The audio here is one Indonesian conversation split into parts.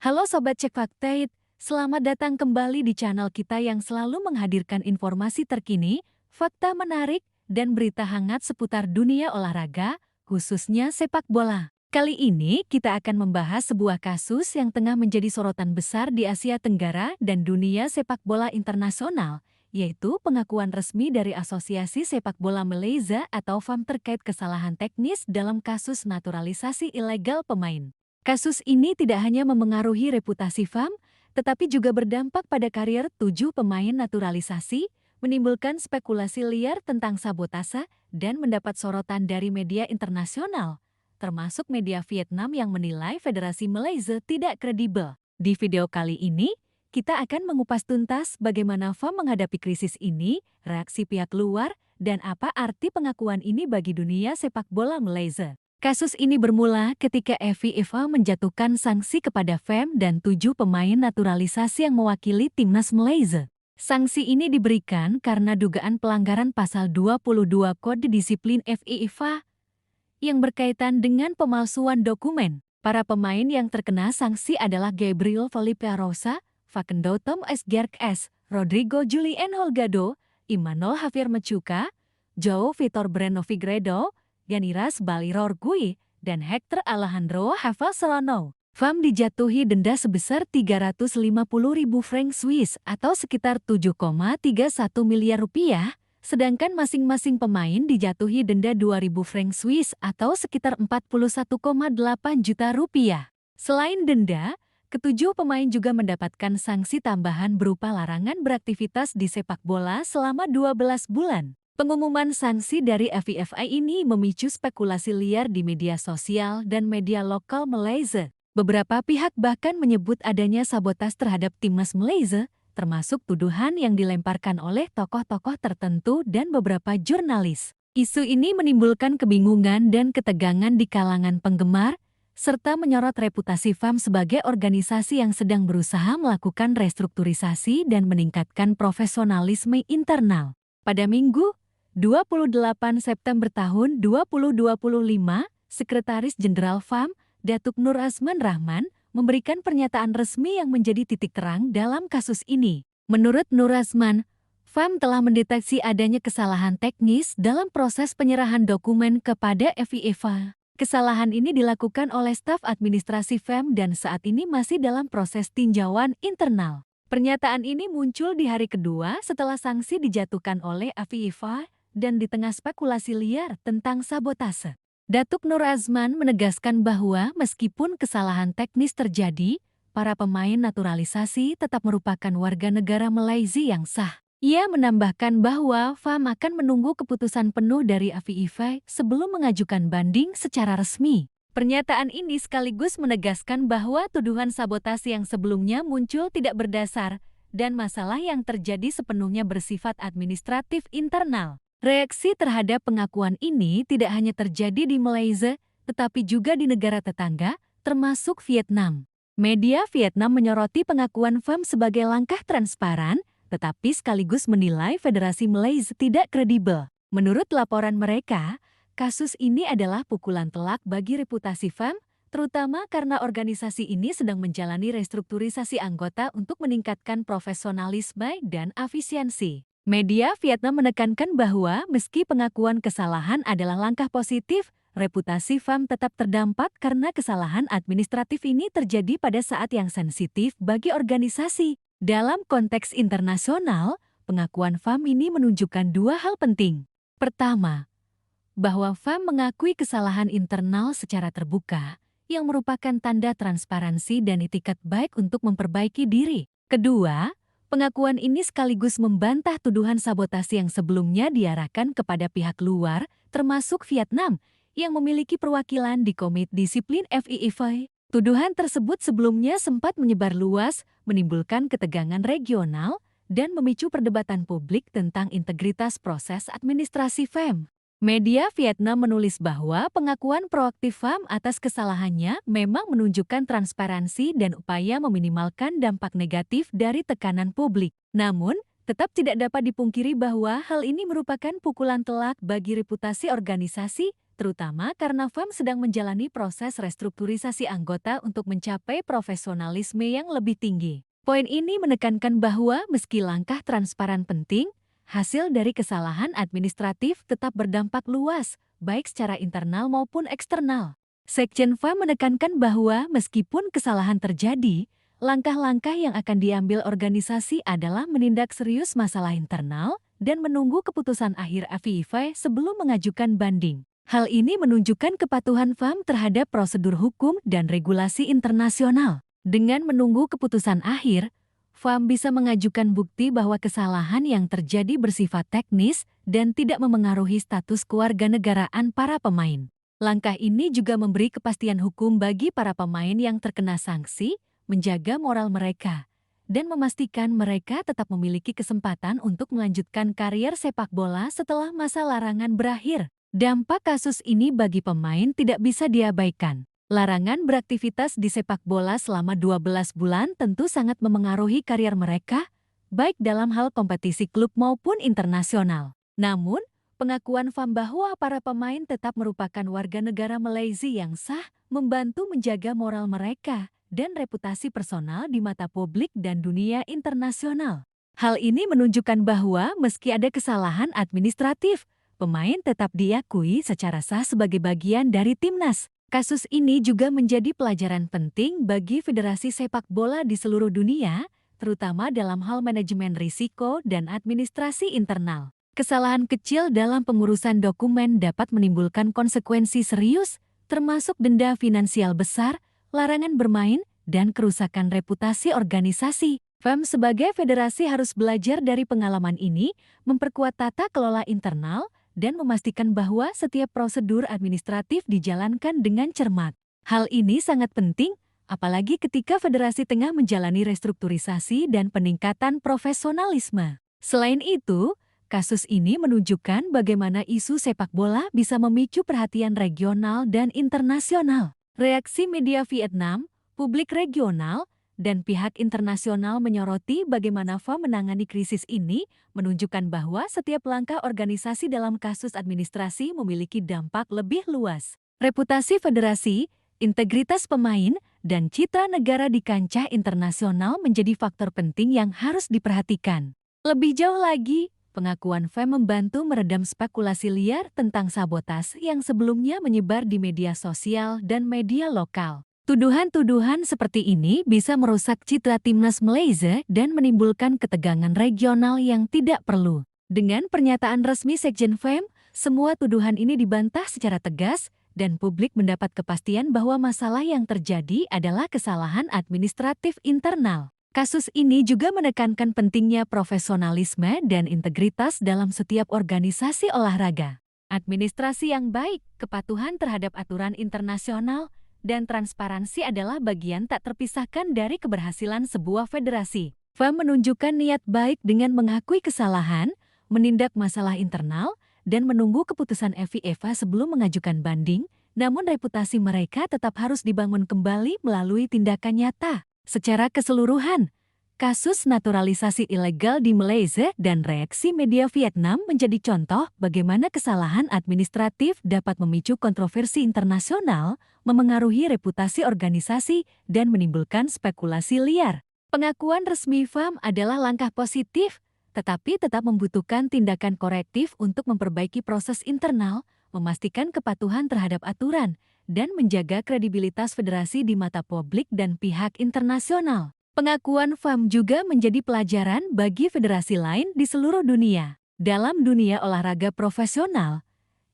Halo Sobat Cek Fakta, selamat datang kembali di channel kita yang selalu menghadirkan informasi terkini, fakta menarik, dan berita hangat seputar dunia olahraga, khususnya sepak bola. Kali ini kita akan membahas sebuah kasus yang tengah menjadi sorotan besar di Asia Tenggara dan dunia sepak bola internasional, yaitu pengakuan resmi dari Asosiasi Sepak Bola Malaysia atau FAM terkait kesalahan teknis dalam kasus naturalisasi ilegal pemain. Kasus ini tidak hanya memengaruhi reputasi FAM, tetapi juga berdampak pada karier 7 pemain naturalisasi, menimbulkan spekulasi liar tentang sabotase, dan mendapat sorotan dari media internasional, termasuk media Vietnam yang menilai Federasi Malaysia tidak kredibel. Di video kali ini, kita akan mengupas tuntas bagaimana FAM menghadapi krisis ini, reaksi pihak luar, dan apa arti pengakuan ini bagi dunia sepak bola Malaysia. Kasus ini bermula ketika FIFA menjatuhkan sanksi kepada FAM dan 7 pemain naturalisasi yang mewakili timnas Malaysia. Sanksi ini diberikan karena dugaan pelanggaran pasal 22 Kode Disiplin FIFA yang berkaitan dengan pemalsuan dokumen. Para pemain yang terkena sanksi adalah Gabriel Felipe Rosa, Facundo Tom S. Gerkes, Rodrigo Julien Holgado, Imanol Javier Machuca, João Vitor Breno Figueiredo, Ganiras Baliror Gui, dan Hector Alejandro Havel Solano. FAM dijatuhi denda sebesar 350.000 franc Swiss atau sekitar 7,31 miliar rupiah, sedangkan masing-masing pemain dijatuhi denda 2.000 franc Swiss atau sekitar 41,8 juta rupiah. Selain denda, ketujuh pemain juga mendapatkan sanksi tambahan berupa larangan beraktivitas di sepak bola selama 12 bulan. Pengumuman sanksi dari FIFA ini memicu spekulasi liar di media sosial dan media lokal Malaysia. Beberapa pihak bahkan menyebut adanya sabotas terhadap timnas Malaysia, termasuk tuduhan yang dilemparkan oleh tokoh-tokoh tertentu dan beberapa jurnalis. Isu ini menimbulkan kebingungan dan ketegangan di kalangan penggemar, serta menyorot reputasi FAM sebagai organisasi yang sedang berusaha melakukan restrukturisasi dan meningkatkan profesionalisme internal. Pada Minggu, 28 September tahun 2025, Sekretaris Jenderal FAM, Datuk Nur Azman Rahman, memberikan pernyataan resmi yang menjadi titik terang dalam kasus ini. Menurut Nur Azman, FAM telah mendeteksi adanya kesalahan teknis dalam proses penyerahan dokumen kepada FIFA. Kesalahan ini dilakukan oleh staf administrasi FAM dan saat ini masih dalam proses tinjauan internal. Pernyataan ini muncul di hari kedua setelah sanksi dijatuhkan oleh FIFA dan di tengah spekulasi liar tentang sabotase. Datuk Nur Azman menegaskan bahwa meskipun kesalahan teknis terjadi, para pemain naturalisasi tetap merupakan warga negara Malaysia yang sah. Ia menambahkan bahwa FAM akan menunggu keputusan penuh dari FIFA sebelum mengajukan banding secara resmi. Pernyataan ini sekaligus menegaskan bahwa tuduhan sabotase yang sebelumnya muncul tidak berdasar dan masalah yang terjadi sepenuhnya bersifat administratif internal. Reaksi terhadap pengakuan ini tidak hanya terjadi di Malaysia, tetapi juga di negara tetangga, termasuk Vietnam. Media Vietnam menyoroti pengakuan FAM sebagai langkah transparan, tetapi sekaligus menilai Federasi Malaysia tidak kredibel. Menurut laporan mereka, kasus ini adalah pukulan telak bagi reputasi FAM, terutama karena organisasi ini sedang menjalani restrukturisasi anggota untuk meningkatkan profesionalisme dan efisiensi. Media Vietnam menekankan bahwa meski pengakuan kesalahan adalah langkah positif, reputasi FAM tetap terdampak karena kesalahan administratif ini terjadi pada saat yang sensitif bagi organisasi. Dalam konteks internasional, pengakuan FAM ini menunjukkan dua hal penting. Pertama, bahwa FAM mengakui kesalahan internal secara terbuka, yang merupakan tanda transparansi dan itikat baik untuk memperbaiki diri. Kedua, pengakuan ini sekaligus membantah tuduhan sabotase yang sebelumnya diarahkan kepada pihak luar, termasuk Vietnam, yang memiliki perwakilan di Komite Disiplin FIFA. Tuduhan tersebut sebelumnya sempat menyebar luas, menimbulkan ketegangan regional, dan memicu perdebatan publik tentang integritas proses administrasi FAM. Media Vietnam menulis bahwa pengakuan proaktif FAM atas kesalahannya memang menunjukkan transparansi dan upaya meminimalkan dampak negatif dari tekanan publik. Namun, tetap tidak dapat dipungkiri bahwa hal ini merupakan pukulan telak bagi reputasi organisasi terutama karena FAM sedang menjalani proses restrukturisasi anggota untuk mencapai profesionalisme yang lebih tinggi. Poin ini menekankan bahwa meski langkah transparan penting, hasil dari kesalahan administratif tetap berdampak luas, baik secara internal maupun eksternal. Sekjen FAM menekankan bahwa meskipun kesalahan terjadi, langkah-langkah yang akan diambil organisasi adalah menindak serius masalah internal dan menunggu keputusan akhir FIV sebelum mengajukan banding. Hal ini menunjukkan kepatuhan FAM terhadap prosedur hukum dan regulasi internasional. Dengan menunggu keputusan akhir, FAM bisa mengajukan bukti bahwa kesalahan yang terjadi bersifat teknis dan tidak memengaruhi status kewarganegaraan para pemain. Langkah ini juga memberi kepastian hukum bagi para pemain yang terkena sanksi, menjaga moral mereka, dan memastikan mereka tetap memiliki kesempatan untuk melanjutkan karier sepak bola setelah masa larangan berakhir. Dampak kasus ini bagi pemain tidak bisa diabaikan. Larangan beraktivitas di sepak bola selama 12 bulan tentu sangat memengaruhi karier mereka, baik dalam hal kompetisi klub maupun internasional. Namun, pengakuan FAM bahwa para pemain tetap merupakan warga negara Malaysia yang sah membantu menjaga moral mereka dan reputasi personal di mata publik dan dunia internasional. Hal ini menunjukkan bahwa meski ada kesalahan administratif, pemain tetap diakui secara sah sebagai bagian dari timnas. Kasus ini juga menjadi pelajaran penting bagi federasi sepak bola di seluruh dunia, terutama dalam hal manajemen risiko dan administrasi internal. Kesalahan kecil dalam pengurusan dokumen dapat menimbulkan konsekuensi serius, termasuk denda finansial besar, larangan bermain, dan kerusakan reputasi organisasi. FAM sebagai federasi harus belajar dari pengalaman ini, memperkuat tata kelola internal, dan memastikan bahwa setiap prosedur administratif dijalankan dengan cermat. Hal ini sangat penting, apalagi ketika federasi tengah menjalani restrukturisasi dan peningkatan profesionalisme. Selain itu, kasus ini menunjukkan bagaimana isu sepak bola bisa memicu perhatian regional dan internasional. Reaksi media Vietnam, publik regional, dan pihak internasional menyoroti bagaimana FAM menangani krisis ini, menunjukkan bahwa setiap langkah organisasi dalam kasus administrasi memiliki dampak lebih luas. Reputasi federasi, integritas pemain, dan citra negara di kancah internasional menjadi faktor penting yang harus diperhatikan. Lebih jauh lagi, pengakuan FAM membantu meredam spekulasi liar tentang sabotase yang sebelumnya menyebar di media sosial dan media lokal. Tuduhan-tuduhan seperti ini bisa merusak citra timnas Malaysia dan menimbulkan ketegangan regional yang tidak perlu. Dengan pernyataan resmi Sekjen FAM, semua tuduhan ini dibantah secara tegas dan publik mendapat kepastian bahwa masalah yang terjadi adalah kesalahan administratif internal. Kasus ini juga menekankan pentingnya profesionalisme dan integritas dalam setiap organisasi olahraga. Administrasi yang baik, kepatuhan terhadap aturan internasional, dan transparansi adalah bagian tak terpisahkan dari keberhasilan sebuah federasi. FAM menunjukkan niat baik dengan mengakui kesalahan, menindak masalah internal, dan menunggu keputusan FIFA sebelum mengajukan banding, namun reputasi mereka tetap harus dibangun kembali melalui tindakan nyata. Secara keseluruhan, kasus naturalisasi ilegal di Malaysia dan reaksi media Vietnam menjadi contoh bagaimana kesalahan administratif dapat memicu kontroversi internasional, memengaruhi reputasi organisasi, dan menimbulkan spekulasi liar. Pengakuan resmi FAM adalah langkah positif, tetapi tetap membutuhkan tindakan korektif untuk memperbaiki proses internal, memastikan kepatuhan terhadap aturan, dan menjaga kredibilitas federasi di mata publik dan pihak internasional. Pengakuan FAM juga menjadi pelajaran bagi federasi lain di seluruh dunia. Dalam dunia olahraga profesional,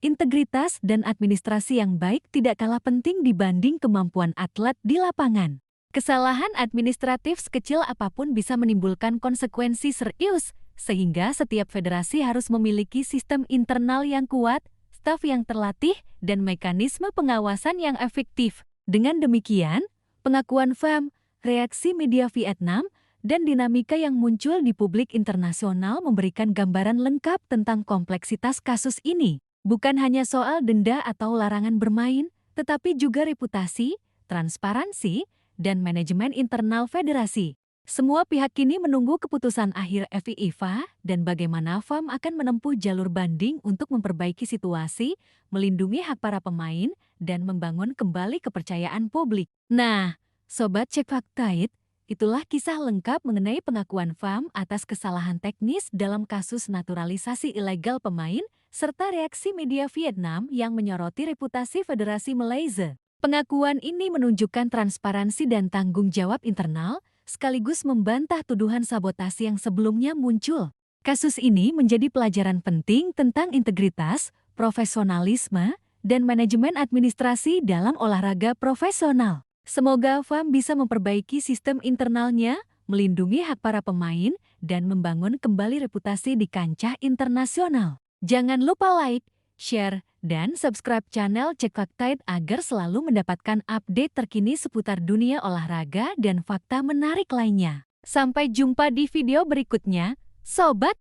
integritas dan administrasi yang baik tidak kalah penting dibanding kemampuan atlet di lapangan. Kesalahan administratif sekecil apapun bisa menimbulkan konsekuensi serius, sehingga setiap federasi harus memiliki sistem internal yang kuat, staf yang terlatih, dan mekanisme pengawasan yang efektif. Dengan demikian, pengakuan FAM, reaksi media Vietnam, dan dinamika yang muncul di publik internasional memberikan gambaran lengkap tentang kompleksitas kasus ini. Bukan hanya soal denda atau larangan bermain, tetapi juga reputasi, transparansi, dan manajemen internal federasi. Semua pihak kini menunggu keputusan akhir FIFA dan bagaimana FAM akan menempuh jalur banding untuk memperbaiki situasi, melindungi hak para pemain, dan membangun kembali kepercayaan publik. Nah, Sobat Cek Faktaid, itulah kisah lengkap mengenai pengakuan FAM atas kesalahan teknis dalam kasus naturalisasi ilegal pemain, serta reaksi media Vietnam yang menyoroti reputasi Federasi Malaysia. Pengakuan ini menunjukkan transparansi dan tanggung jawab internal, sekaligus membantah tuduhan sabotase yang sebelumnya muncul. Kasus ini menjadi pelajaran penting tentang integritas, profesionalisme, dan manajemen administrasi dalam olahraga profesional. Semoga FAM bisa memperbaiki sistem internalnya, melindungi hak para pemain, dan membangun kembali reputasi di kancah internasional. Jangan lupa like, share, dan subscribe channel Cek Faktaid agar selalu mendapatkan update terkini seputar dunia olahraga dan fakta menarik lainnya. Sampai jumpa di video berikutnya, Sobat